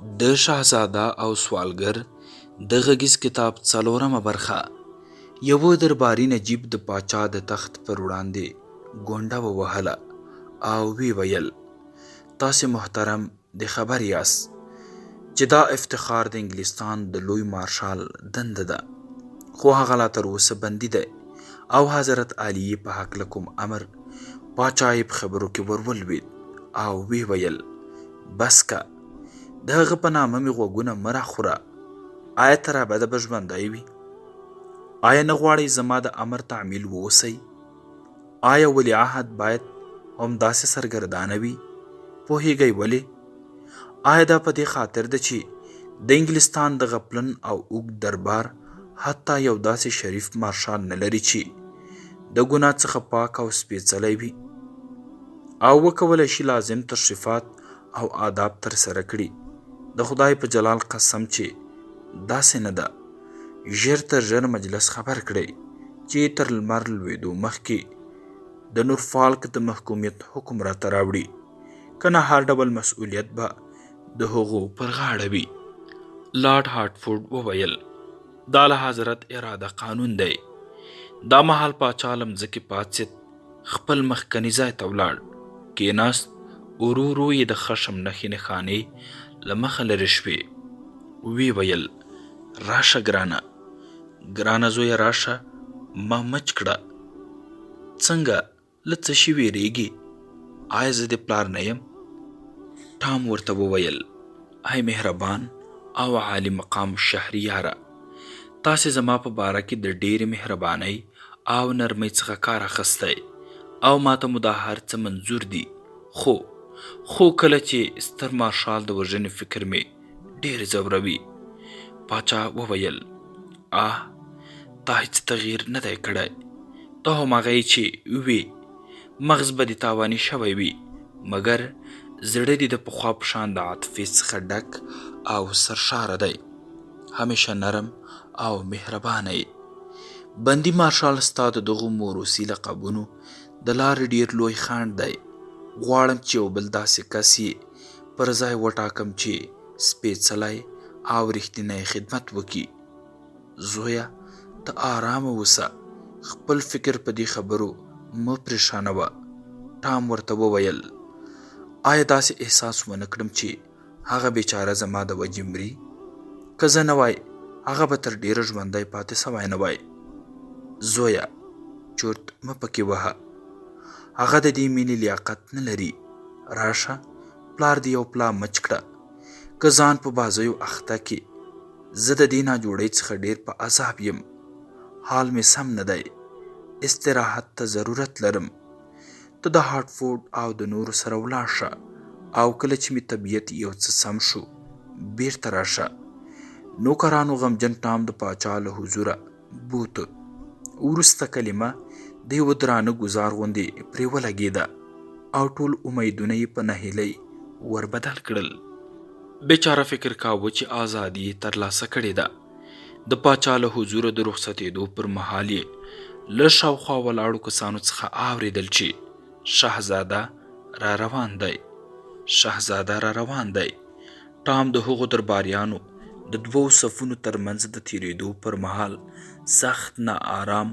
د شهزاده او سوالګر د غږیز کتاب څلورمه برخه. یوه درباري نجیب د پاچا د تخت پر وړاندې ګونډه ووهله او وی ویل: تاسې محترم د خبر یاست چې دا افتخار د انګلستان د لوی مارشال دنده ده، خو هغه لا تر اوسه بندي دی او حضرت علي په هکله کوم امر پاچا یې په خبرو کې ورولوید او وی ویل: بس که د هغه په نامه مې غوږونه مه راخوره. آیا تر ابده به ژوندی وي؟ آیا نه غواړئ زما د امر تعمیل واوسئ؟ آیا ولیعهد باید همداسې سرګردانه وي؟ پوهیږئ ولې؟ آیا دا په دې خاطر ده چې د انګلستان د غپلن او اوږد دربار حتی یو داسې شریف مارشال نه لري چې د ګناه څخه پاک او سپېڅلی وي او وکولی شي لازم تشریفات او آداب ترسره کړي؟ د خدای په جلال قسم چې داسې نه ده. ژر تر ژره مجلس خبر کړئ چې تر لمر لوېدو مخکې د نورفالک د محکومیت حکم راته راوړي، که نه هر ډول مسؤلیت به د هغو پر غاړه وي. لارډ هارټفورډ وویل: دا له حضرت اراده قانون دی. دا مهال پاچا له مځکې پاڅېد، خپل مخکني ځای ته ولاړ، کېناست، ورو ورو یې د خشم نښې نښانې له مخه لرې شوې. وی ویل: راشه ګرانه زویه، راشه، ما مچ کړه. څنګه، له څه شي ویرېږې؟ آیا زه د پلار نه یم؟ ټام ورته وویل: ای مهربان او عالی مقام شهریاره، تاسې زما په باره کې د ډېرې مهربانۍ او نرمۍ څخه کار اخیستی او ماته مو دا هر څه منظور دي، خو کله چې ستر مارشال د وژنې فکر مې ډېر ځوروي. پاچا وویل: تا هیڅ تغییر نه دی کړی، ته هماغه یې چې وې. مغز به دې تاواني شوی وي، مګر زړه دې د پخوا په شان د عاطفې څخه ډک او سرشاره دی. همیشه نرم او مهربانه یې. بندي مارشال ستا د دغو موروثي لقبونو د لارې ډېر لوی خنډ دی. غواړم چې یو بل داسې کس یې پر ځای وټاکم چې سپېڅلی او رښتینی خدمت وکړي. زویه، ته آرامه اوسه، خپل فکر په دې خبرو مه پرېشانوه. ټام ورته وویل: آیا داسې احساس ونه کړم چې هغه بیچاره زما د وجې مري؟ که زه نه وای، هغه به تر ډېره ژوندی پاتې سوی نه وای. زویه، چورت مه پکې وهه، هغه د دې مینې لیاقت نه لري. راشه، پلار دې یو پلا مچ کړه. که ځان په بازیو اخته کې، زه د دې ناجوړۍ څخه ډېر په عذاب یم. حال مې سم نه دی، استراحت ته ضرورت لرم. ته د هارټفورډ او د نورو سره ولاړ شه او کله چې مې طبیعت یو څه سم شو بیرته راشه. نوکرانو غمجن ټام د پاچا له حضوره بوته. وروسته کلمه د یوه درانه ګوزار غوندې پرې ولګېده او ټول امیدونه یې په نهیلۍ وربدل کړل. بیچاره فکر کاوه چې ازادي یې ترلاسه کړې ده. د پاچا له حضوره د رخصتېدو پر مهال یې له شاوخوا ولاړو کسانو څخه اورېدل چې شهزاده را روان دی. ټام د هغو درباریانو د دوو صفونو ترمنځ د تېرېدو پر مهال سخت ناارام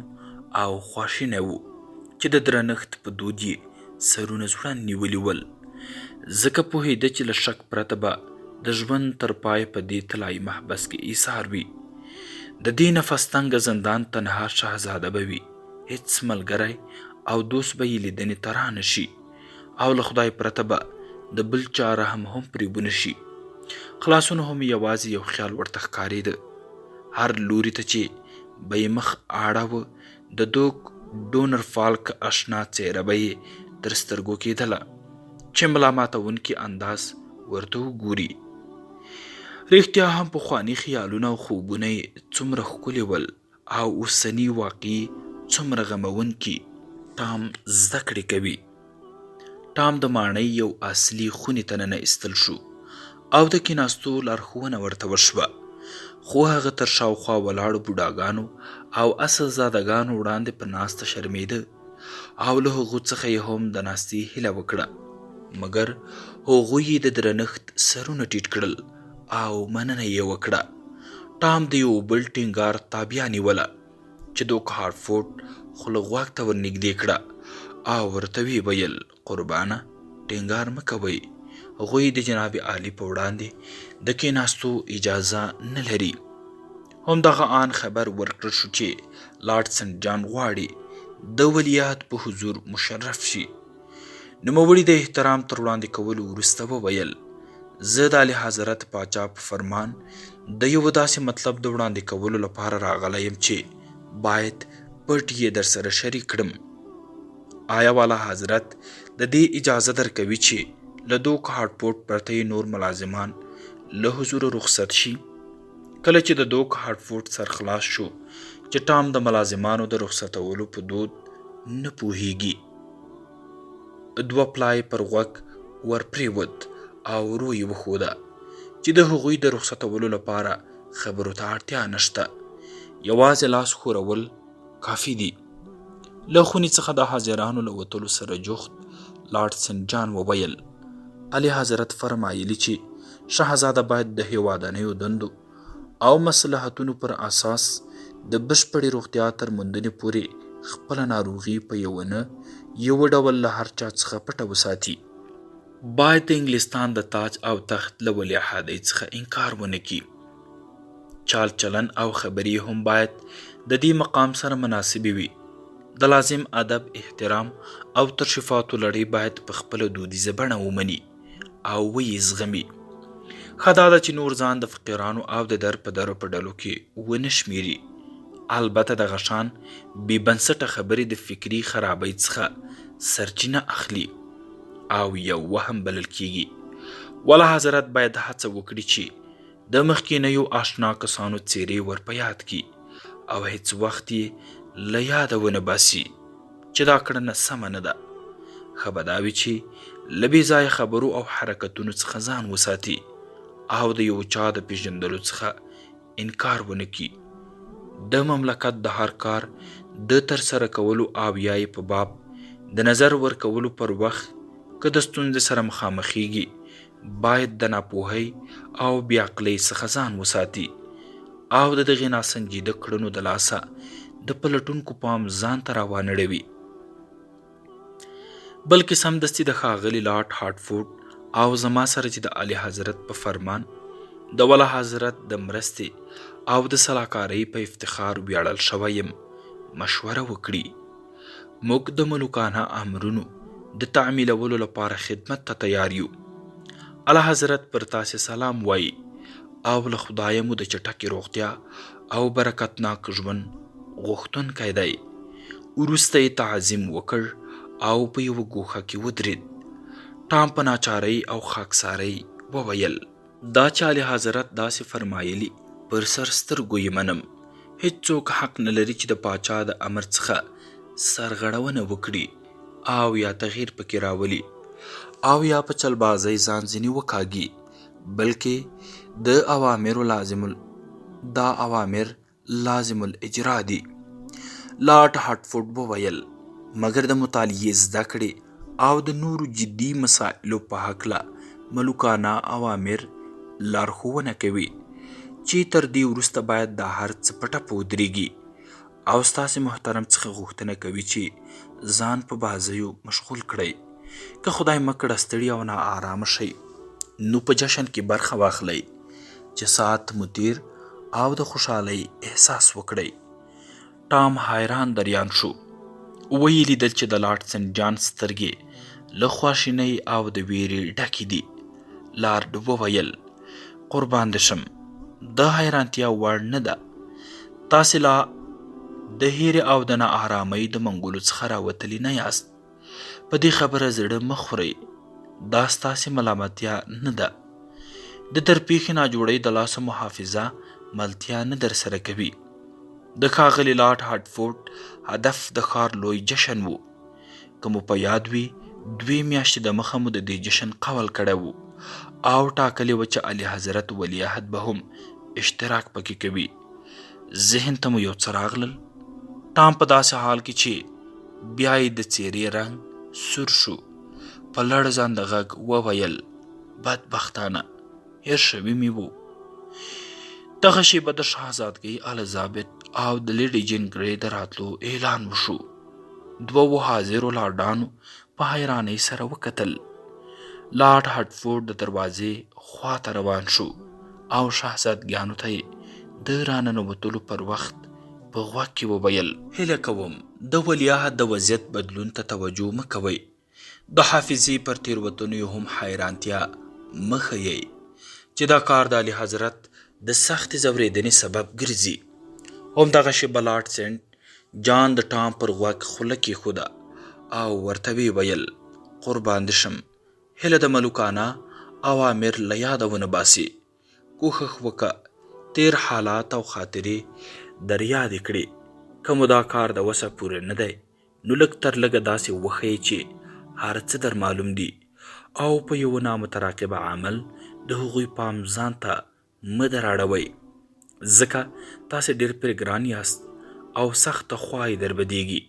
او خواشینی و چې د درنښت په دود یې سرونه ځوړند نیولي ول، ځکه پوهېده چې له شک پرته به د ژوند تر پای په دې طلایي محبس کې ایثار وي. د دې نفس تنګه زندان تنها شهزاده به وي، هیڅ ملګری او دوست به یې لیدنې ته را نه شي او له خدای پرته به د بل چا رحم هم پرې ونه شي. خلاصون هم یوازې یو خیال ورته ښکارېده. هر لوري ته چې به یې مخ اړاوه، د دوک ډونر فالک اشنا څېره به یې تر سترګو کېدله چې ملا ماتونکي انداز ورته وګوري. رښتیا هم پخواني خیالونه او خوبونه یې څومره ښکلي ول او اوسني واقعي څومره غمونکي. ټام زده کړې کوي. ټام د ماڼۍ یو اصلي خونې ته ننه ایستل شو او د کېناستو لارښوونه ورته وشوه، خو هغه تر شاوخوا ولاړو بوډاګانو او اصلزادګانو وړاندې په ناسته شرمېده او له هغو څخه یې هم د ناستې هیله وکړه، مګر هغوی یې د درنښت سرونه ټیټ کړل او مننه یې وکړه. ټام د یو بل ټینګار تابیا نیوله چې دوک هارټفورډ خوله غوږ ته ورنږدې کړه او ورته ویې ویل قربانه ټینګار مه کوئ، هغوی د جناب عالي په وړاندې د کېناستو اجازه نه لري. همدغه آن خبر ورکړل شو چې لارډ سنټ جان غواړي د ولیعهد په حضور مشرف شي. نوموړي د احترام تر وړاندې کولو وروسته وویل زه د اعلی حضرت پاچا په فرمان د یو داسې مطلب د وړاندې کولو لپاره راغلی یم چې باید پټ یې در سره شریک کړم. آیا والا حضرت د دې اجازه درکوي چې له دوک هارټفورډ پرته نور ملازمان له حضور رخصت شي؟ کله چې د دوک هارټفورډ سر خلاص شو چې ټام د ملازمانو د رخصتولو په دود نه پوهیږي، دوه پلای پر غوږ ورپریوت او ورو یې وښوده چې د هغوی د رخصتولو لپاره خبرو ته اړتیا نشته، یوازې لاس ښورول کافي دي. له خونې څخه د حاضرانو له وتلو سره جوخت لارډ سنټ جان وویل اعلی حضرت فرمایلي چې شهزاده باید د هیوادنیو دندو او مصلحتونو پر اساس د بشپړې روغتیا تر موندنې پورې خپله ناروغي په یو ډول له هر چا څخه پټه وساتي. باید د انګلستان د تاج او تخت له ولیعهدۍ څخه انکار ونه کړي. چال چلن او خبرې هم باید د دې مقام سره مناسبې وي. د لازم ادب، احترام او تشریفاتو لړۍ باید په خپله دودیزه بڼه ومني او ویې زغمي. ښه دا ده چې نور ځان د فقیرانو او د در په درو په ډلو کې ونه شمېري. البته دغه شان بې بنسټه خبرې د فکري خرابۍ څخه سرچینه اخلي او یو وهم بلل کیږي. والا حضرت باید هڅه وکړي چې د مخکینیو آشنا کسانو څیرې ور په یاد کړي او هیڅ وخت یې له یاده ونه باسي چې دا کړنه سمه نه ده. ښه به دا وي چې له بې ځایه خبرو او حرکتونو څخه ځان وساتي او د یو چا د پیژندلو څخه انکار ونه کړي. د مملکت د هر کار د ترسره کولو او یا یې په باب د نظر ورکولو پر وخت که د ستونزې سره مخامخیږي باید د ناپوهۍ او بې عقلۍ څخه ځان وساتي او د دغې ناسنجیده کړنو د لاسه د پلټونکو پام ځان ته راوانړوي. بلکې سمدستي د ښاغلي لارډ هارټفورډ او زما سره چې د اعلی حضرت په فرمان د والا حضرت د مرستې او د سلاکارۍ په افتخار ویاړل شوی یم مشوره وکړي. موږ د ملوکانه امرونو د تعمیلولو لپاره خدمت ته تیار یو. اعلی حضرت پر تاسې سلام وایي او له خدایه مو د چټکې روغتیا او برکتناک ژوند غوښتونکی دی. وروسته یې تعظیم وکړ او په یوه ګوښه کې ودرېد. ټام په ناچارۍ او خاکسارۍ وویل دا چې اعلی حضرت داسې فرمایلي پر سر سترګو یې منم. هیڅوک حق نه لري چې د پاچا د امر څخه سرغړونه وکړي او یا تغییر پکې راولي او یا په چلبازۍ ځان ځینې وکاږي، بلکې دا اوامر لازم الاجرا دي. لارډ هارټفورډ وویل مګر د مطالعې زده کړې او د نورو جدي مسایلو په هکله ملوکانه اوامر لارښوونه کوي چې تر دې وروسته باید دا هر څه په ټپه ودرېږي او ستاسې محترم څخه غوښتنه کوي چې ځان په بازیو مشغول کړئ. که خدای مکړه ستړي او نا آرامه شئ نو په جشن کې برخه واخلئ چې ساعت مو تیر او د خوشحالۍ احساس وکړئ. ټام حیران دریان شو. ویې لیدل چې د لارډ سنټ جان سترګې له خواشینۍ او د ویرې ډکې دي. لارډ وویل قربان دې شم، د حیرانتیا وړ نه ده. تاسې لا د هیرې او د نا آرامۍ د منګولو څخه راوتلي نه یاست. په دې خبره زړه مه خورئ، دا ستاسې ملامتیا نه ده. د درپېښې ناجوړۍ د لاسه محافظه ملتیا نه در سره کوي. د ښاغلي لارډ هارټفورډ هدف د ښار لوی جشن و. که مو په یاد وي 2 میاشتې د مخه مو د دې جشن قول کړی و او ټاکلې وه چې اعلی حضرت ولیعهد به هم اشتراک پکې کوي. ذهن ته مو یو څه راغلل؟ ټام په داسې حال کې چې بیا یې د څېرې رنګ سور شو په لړزانده غږ وویل بدبختانه هیر شوي مې وو. دغه شیبه د شهزادګۍ الیزابت او د لیډي جین ګرې د راتلو اعلان وشو. دوو حاضرو لارډانو په حیرانۍ سره وکتل. لارډ هټفورډ د دروازې خواته روان شو او شهزادګیانو ته یې د راننوتلو پر وخت په غوږ کې وویل: هیله کوم د ولیعهد د وضعیت بدلون ته توجه مه کوئ. د حافظې پر تېروتنو یې هم حیرانتیا مه ښیئ چې دا کار د اعلی حضرت د سختې ځورېدنې سبب ګرځي. همدغه شیبه لارډ سینټ جان د ټام پر غوږ خوله کېښوده او ورته ویې ویل: قربان دې شم، هیله د ملوکانه اوامر له یاده ونه باسي. کوښښ وکړه تیر حالات او خاطرې در یادې کړې. که مو دا کار د وسه پورې نه دی نو لږ تر لږه داسې وښیئ چې هر څه در معلوم دي او په یوه نامتراقبه عمل د هغوی پام ځان ته مه در اړوئ، ځکه تاسې ډېر پرې ګران یاست او سخته خوا یې در بدیږي.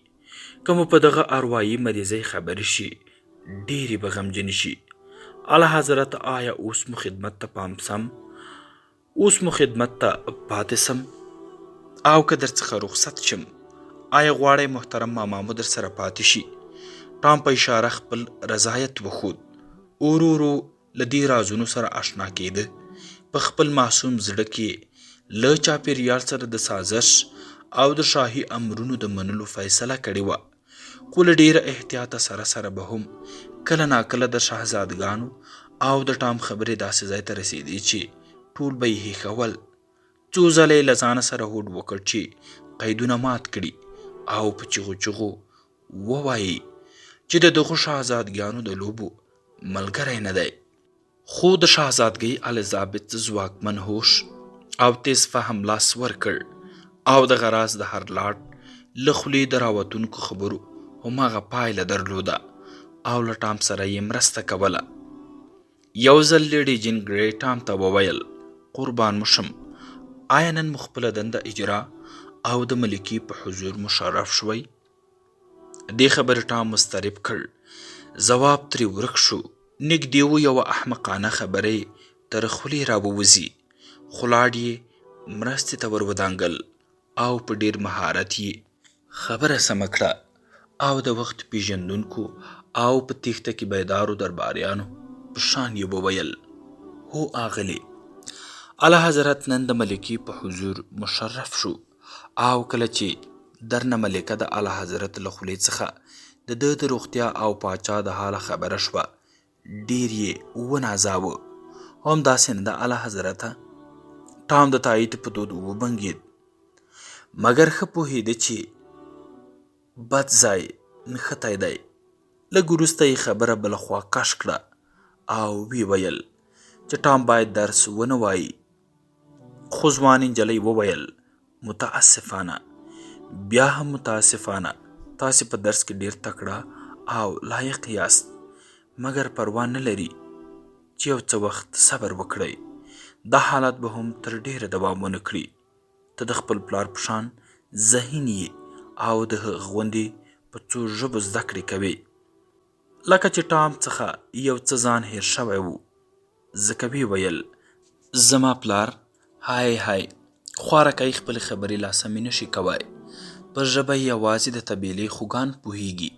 که مو په دغه اروایي مریضۍ خبرې شي ډېرې به غمجنې شي. اعلی حضرت آیا اوس مو خدمت ته پاتې سم او که در څخه رخصت شم آیا غواړئ محترم ماما مو در سره پاتې شي؟ ټام په اشاره خپل رضایت وښود. ورو ورو له دې رازونو سره اشنا کېده. په خپل معصوم زړه کې له چاپېریال سره د سازش او د شاهي امرونو د منلو فیصله کړې وه. خو له ډېره احتیاطه سره به هم کله ناکله د شهزادګانو او د ټام خبرې داسې ځای ته رسېدې چې ټول به یې هېښول. څو ځله یې له ځانه سره هوډ وکړ چې قیدونه مات کړي او په چغو چغو ووایي چې د دغو شهزادګیانو د لوبو ملګری نه دی. خو د شهزادګۍ الیزابت ځواکمن هوش او تیز فهم لاس ورکړ او دغه راز د هر لاټ له خولې د راوتونکو خبرو هماغه پایله درلوده او له ټام سره یې مرسته کوله. یو ځل لیډي جین ګرې ټام ته وویل: قربان مو شم، آیا نن مو خپله دنده اجرا او د ملکې په حضور مشرف شوئ؟ دې خبرې ټام مضطرب کړ. ځواب ترې ورک شو. نږدې و یوه احمقانه خبره تر خولې راووځي، خو لاډ یې مرستې ته ور ودانګل او په ډېر مهارت یې خبره سمه کړه او د وخت پیژندونکو او په تیښته کې بیدارو درباریانو په شان یې وویل: هو آغلې، اعلی حضرت نن د ملکې په حضور مشرف شو او کله چې درنه ملکه د اعلی حضرت له خولې څخه د ده د روغتیا او پاچا د حاله خبره شوه ډېر یې ونازاوه. همداسې نه د اعلی حضرته؟ ټام د تایید په دود وبنګېد، مګر ښه پوهېده چې بد ځای نښتی دی. لږ وروسته یې خبره بله خوا کش کړه او ویې ویل چې ټام باید درس ونه وایي. خو ځوان نجلۍ وویل: متاسفانه، بیا هم متاسفانه، تاسې په درس کې ډېر تکړه او لایق یاست، مګر پروا نه لري چې یو څه وخت صبر وکړئ. دا حالات به هم تر ډېره دوام ونه کړي. ته د خپل پلار په شان ذهین یې او د هغه غوندې په څو ژبو زده کړې کوې. لکه چې ټام څخه یو څه ځان هیر شوی و، ځکه ویې ویل: زما پلار های خوارکی خپلې خبرې لا سمې نشي کوی. پر ژبه یې یوازې د طبیلې خوږان پوهیږي.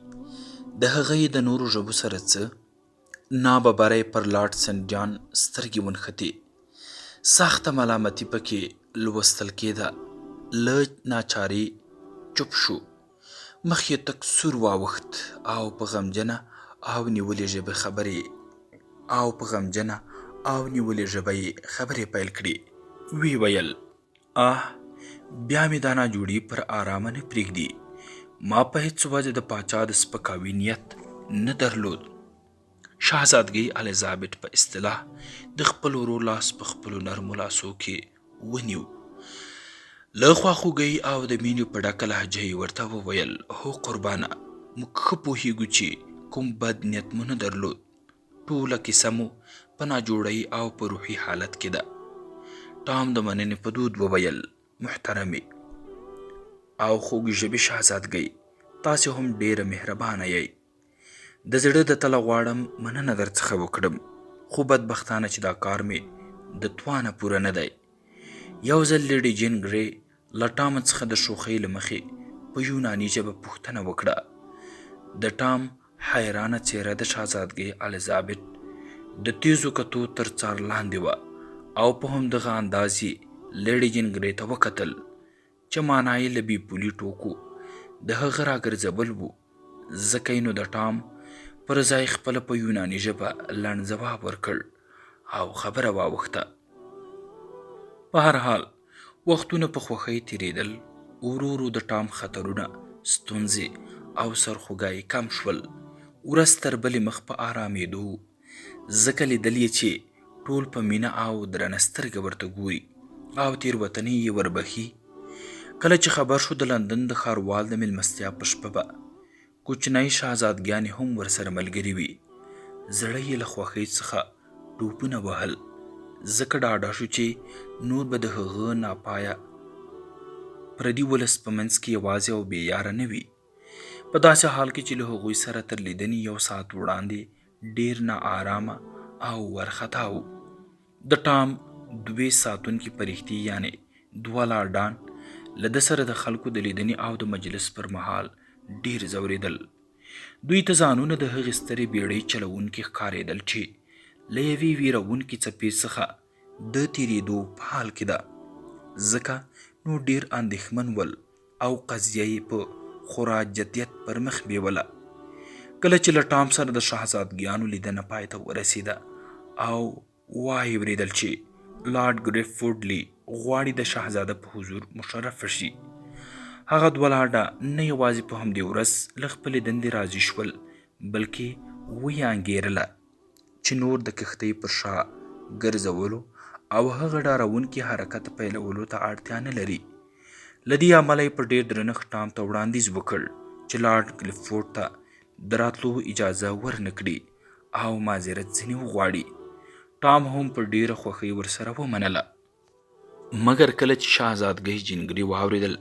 د هغه یې د نورو ژبو سره څه ناببره پر لارډ سنټ جان سترګې ونښتې. سخته ملامتي پکې لوستل کېده. له ناچارۍ چوپ شو. مخ یې تک سور واوښت او په غمجنه او نیولې ژبه یې خبرې پیل کړې. وی ویل: بیا مې دا ناجوړي پر آرامه نه پرېږدي. ما په هېڅ وجه د پاچا د سپکاوي نیت نه درلود. شهزادګۍ الیزابت په اصطلاح د خپل ورور لاس په خپلو نرمو لاسو کې ونیو. له خواخوږۍ او د مینې په ډکه لهجه یې ورته وویل: هو قربانه، موږ ښه پوهیږو چې کوم بد نیت مو نه درلود. ټوله کیسه مو په ناجوړۍ او په روحي حالت کې ده. ټام د مننې په دود وویل: محترمې او خوږې ژبې شهزادګۍ، تاسې هم ډېره مهربانه یئ. د زړه د تله غواړم مننه در څخه وکړم، خو بدبختانه چې دا کار مې د توانه پوره نه دی. یو ځل لیډي جین ګرې له ټام څخه د شوخۍ له مخې په یوناني ژبه پوښتنه وکړه. د ټام حیرانه څېره د شهزادګۍ الیزابت د تیزو کتو تر څار لاندې وه او په همدغه انداز یې لیډي جین ګرې ته وکتل چې معنا یې له بې پولي ټوکو د هغه راګرځول وو. ځکه نو د ټام پر ځای خپله په یوناني ژبه لنډ ځواب ورکړ او خبره واوښته. په هر حال وختونه په خوښۍ تېرېدل. ورو ورو د ټام خطرونه، ستونزې او سرخوږی کم شول. ورځ تر بلې مخ په آرامېدو و، ځکه لیدل یې چې ټول په مینه او درنه سترګه ورته ګوري او تېروتنې یې وربښي. کله چې خبر شو د لندن د ښاروال د مېلمستیا په شپه به کوچنۍ شهزادګیانې هم ورسره ملګرې وي، زړه یې له خوښۍ څخه ټوپونه وهل، ځکه ډاډه شو چې نور به د هغه ناپایه پردي ولس په منځ کې یوازې او بې یاره نه وي. په داسې حال کې چې له هغوی سره تر لیدنې 1 ساعت وړاندې ډېر ناآرامه او وارخطا و. د ټام 2 ساتونکي فرښتې یعنې 2 لارډان له ده سره د خلکو د لیدنې او د مجلس پر مهال ډېر ځورېدل. دوی ته ځانونه د هغې سترې بیړۍ چلوونکي ښکارېدل چې له یوې ویرونکې څپې څخه د تېرېدو په حال کې ده، ځکه نو ډېر اندېښمن ول او قضیه یې په خورا جدیت پر مخ بیوله. کله چې له ټام سره د شهزادګیانو لیدنه پای ته ورسېده او وایې ورېدل چې لارډ ګریفورډ لي غواړي د شهزاده په حضور مشرف شي، هغه 2 لارډه نه یوازې په همدې ورځ له خپلې دندې راضي شول، بلکې ویې انګېرله چې نور د کښتۍ پر شا ګرځولو او هغه ډارونکي حرکت پیلولو ته اړتیا نه لري. له دې امله یې په ډېر درنښت ټام ته وړاندیز وکړ چې لارډ کلیفورډ ته د راتلو اجازه ورنه کړي او معذرت ځنې وغواړي. ټام هم په ډېره خوښۍ ورسره ومنله. مګر کله چې شهزادګۍ جینګري واورېدل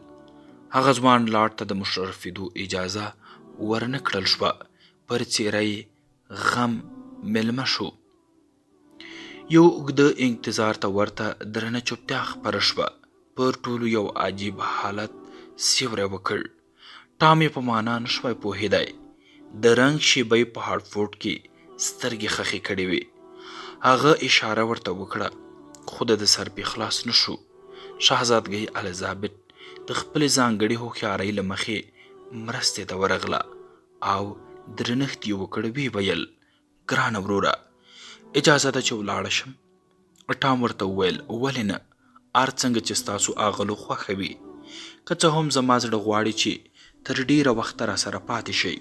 هغه ځوان لاړ ته د مشرفېدو اجازه ورنه کړل شوه، پر څېره یې غم مېلمه شو. یو اوږده انتظار ته ورته درنه چوپتیا خپره شوه. پر ټولو یو عجیب حالت سیوری وکړ. ټام یې په معنا نه شوی پوهېدی. د رنګ شیبۍ په هارټفورډ کې سترګې خښې کړې وې. هغه اشاره ورته وکړه خو د سر پې خلاص نه شو. شهزادګۍ الیزابت د خپلې ځانګړې هوښیارۍ له مخې مرستې ته ورغله او درنښت یې وکړ. ویې ویل ګرانه وروره، اجازه ده چې ولاړه شم؟ ټام ورته وویل ولې نه، هر څنګه چې ستاسو آغلو خوښه وي. که څه هم زما زړه غواړي چې تر ډېره وخته راسره پاتې شئ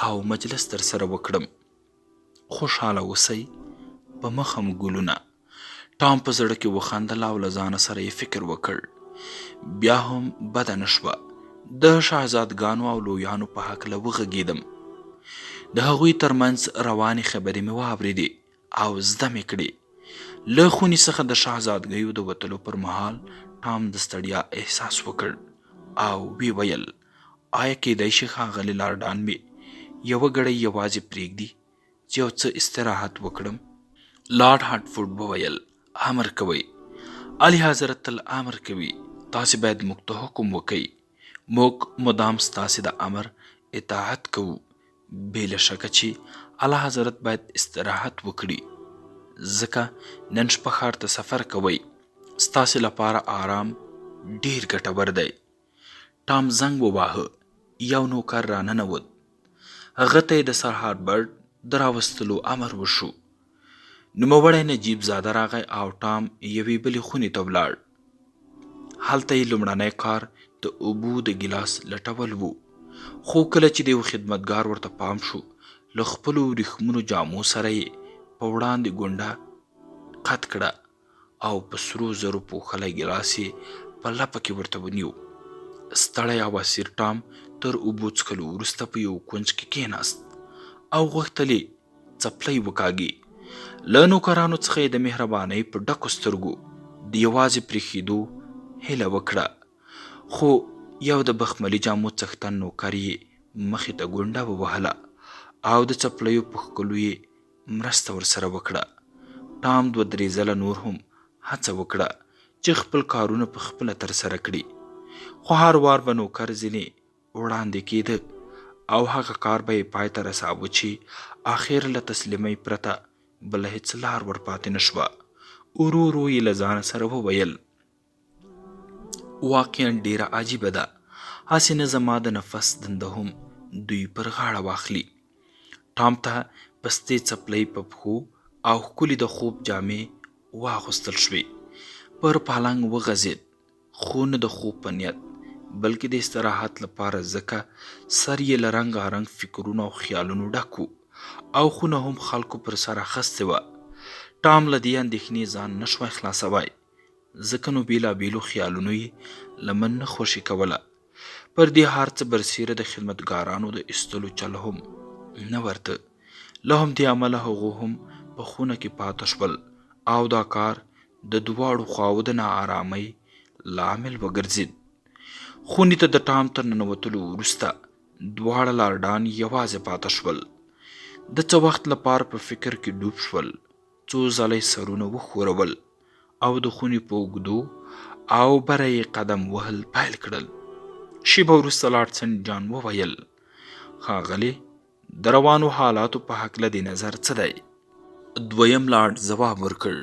او مجلس در سره وکړم. خوشحاله اوسئ. په مخم ګلونه. ټام په زړه کې وخندل او له ځانه سره یې فکر وکړ. بیا هم بده نه شوه. د شهزادګانو او لویانو په هکله وغږېدم. د هغوی ترمنځ روانې خبرې مې واورېدې او زده مې کړې. له خونې څخه د شهزادګیو د وتلو پر مهال ټام د ستړیا احساس وکړ او وی ویل آیا کیدای شي ښاغلي لارډان مې یوه ګړۍ یوازې پرېږدي چې یو څه استراحت وکړم؟ لارډ هارټفورډ وویل امر کوئ. اعلی حضرت تل امر کوي. تاسې باید موږ ته حکم وکئ. موږ مدام ستاسې د امر اطاعت کوو. بې له شکه چې اعلی حضرت باید استراحت وکړي، ځکه نن شپه ښار ته سفر کوئ. ستاسې لپاره آرام ډېر ګټور دی. ټام زنګ وواهه. یو نوکر راننوت. هغه ته یې د سر هاربرټ د راوستلو امر وشو. نوموړی نجیب زاده راغی او ټام یوې بلې خونې ته ولاړ. هلته یې لومړنی کار د اوبو د ګیلاس لټول و. خو کله چې د یو خدمتګار ورته پام شو، له خپلو وریښمینو جامو سره یې په وړاندې ګونډه قط کړه او په سرو زرو پوښلی ګیلاس یې په لپه کې ورته ونیو. ستړی او اسیر ټام تر اوبو څښلو وروسته په یو کونج کې کېناست او غوښتل یې څپلۍ وکاږي. له نوکرانو څخه یې د مهربانۍ په ډکو سترګو د یوازې پرېښودو هیله وکړه. خو یو د بخملي جامو څښتن نوکر یې مخې ته ګونډه ووهله او د څپلیو په ښکلو یې مرسته ورسره وکړه. ټام 2-3 ځله نور هم هڅه وکړه چې خپل کارونه په خپله ترسره کړي، خو هر وار به نوکر ځینې وړاندې کېده او هغه کار به یې پای ته رساوه چې آخر له تسلیمۍ پرته بله هېڅ لار ورپاتې نه شوه. ورو ورو یې له ځانه سره وویل: واقعا ډیره عجیبه ده، هسې نه زما د نفس دنده هم دوی پر غاړه واخلي. ټام ته پستې څپلۍ په پښو او ښکلې د خوب جامې واغوستل شوې. پر پالنګ وغځېد، خو نه د خوب په نیت بلکې د استراحت لپاره، ځکه سر یې له رنګارنګ فکرونو او خیالونو ډک و او خونه هم خلکو پر سر اخیستې وه. ټام له دې اندېښنې ځان نه شوای خلاصوای، ځکه نو بېلابېلو خیالونو یې لمن نه خوشې کوله. پر دې هر څه برسېره د خدمتګارانو د ایستلو چل هم نه ورته. له همدې امله هغو هم په خونه کې پاته شول او دا کار د دواړو خواوو د ناارامۍ لامل وګرځېد. خونې ته د ټام تر ننوتلو وروسته دواړه لارډان یوازې پاته شول. د څه وخت لپاره په فکر کې ډوب شول، څو ځله یې سرونه وښورول او د خونې په اوږدو او بره یې قدم وهل پیل کړل. شیبه وروسته لارډ سنټ جان وویل: ښاغلي، د روانو حالاتو په هکله دې نظر څه دی؟ دویم لارډ ځواب ورکړ: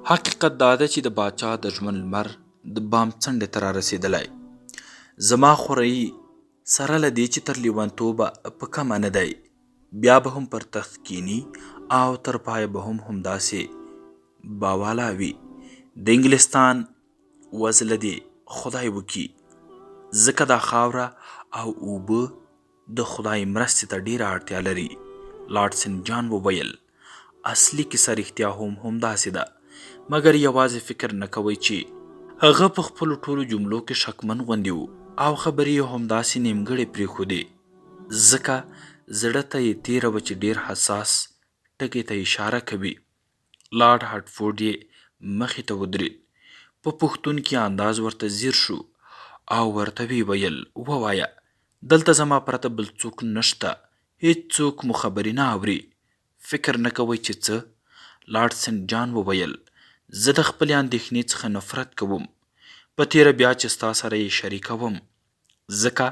حقیقت دا ده چې د باچا د ژوند لمر د بام څنډې ته را رسېدلی. زما خورۍ سره له دې چې تر لیونتوبه په کمه نه دی، بیا به هم پر تخت کینی او تر پایه به هم همداسې باوالا وي. د انګلستان وضع دې خدای وکي، ځکه دا خاوره او اوبه د خدای مرستې ته ډیره اړتیا لري. لارډ سنټ جان وویل: اصلي کیسه رښتیا هم همداسې ده، مګر یوازې فکر نه کوئ چې هغه په خپلو ټولو جملو کې شکمن غوندې و او خبرې یې همداسې نیمګړې پرېښودې، ځکه زړه ته یې تېره وه چې ډېر حساس ټکي ته اشاره کوي. لارډ هټفورډ یې مخې ته ودرېد، په پوښتونکي انداز ورته ځیر شو او ورته ویې ویل: ووایه، دلته زما پرته بل څوک نشته، هېڅوک مو خبرې نه اوري. فکر نه کوئ چې څه؟ لارډ سنټ جان وویل: زه د خپلې اندېښنې څخه نفرت کوم، په تېره بیا چې ستا سره یې شریکوم، ځکه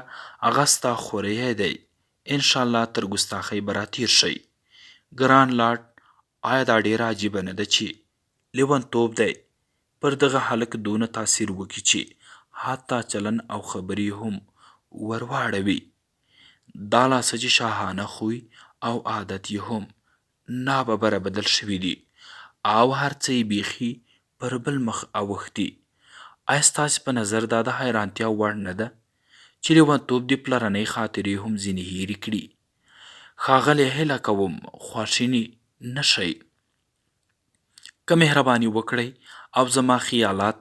هغه ستا خوری دی. انشاءالله تر ګستاخۍ به راتېر شئ. ګران لارډ، آیا دا ډیره عجیبه نه ده چې لیونتوب دی پر دغه هلک دونه تاثیر وکړي چې حتی چلن او خبرې هم ور واړوي؟ دا لا څه چې شاهانه خوی او عادت یې هم ناببره بدل شوي دي او هر څه یې بیخي پر بل مخ اوښتي. آیا ستاسې په نظر دا د حیرانتیا وړ نه ده چې لیونتوب دې پلرنۍ خاطرې هم ځینې هېرې کړي؟ ښاغلی، هیله کوم خواشیني نه شئ. که مهرباني وکړئ او زما خیالات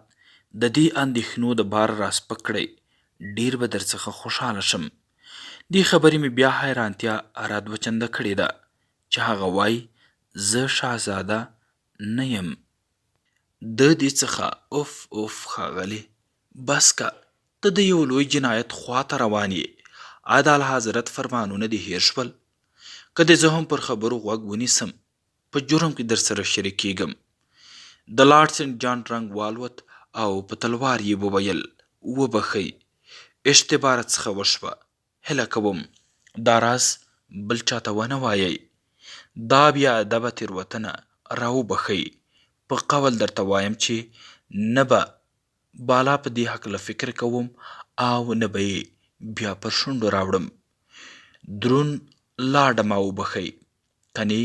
د دې اندېښنو د بار راسپک کړئ، ډېر به درڅخه خوشحاله شم. دې خبرې مې بیا حیرانتیا رادوچنده کړې ده چې هغه وایي زه شهزاده نه یم. د دې څخه اوف اوف ښاغلی، بس که، ته د یو لوی جنایت خواته روان یې. آیا د اعلیحضرت فرمانونه دې هیر شول؟ که دې زه هم پر خبرو غوږ ونیسم، په جرم کې درسره شریکېږم. د لارډ سنټ جان رنګ والوت او په تلوار یې وویل: وبښئ، اشتباه راڅخه وشوه. هیله کوم دا راز بل چاته ونه وایئ. دا بیا ادبه تېروتنه راوبښئ. په قول درته وایم چې نه به بالا په دې هکله فکر کوم او نه به یې بیا پر شونډو راوړم. درون لاډه ما وبښئ، کنې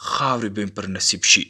خاورې به مې پر نصیب شي.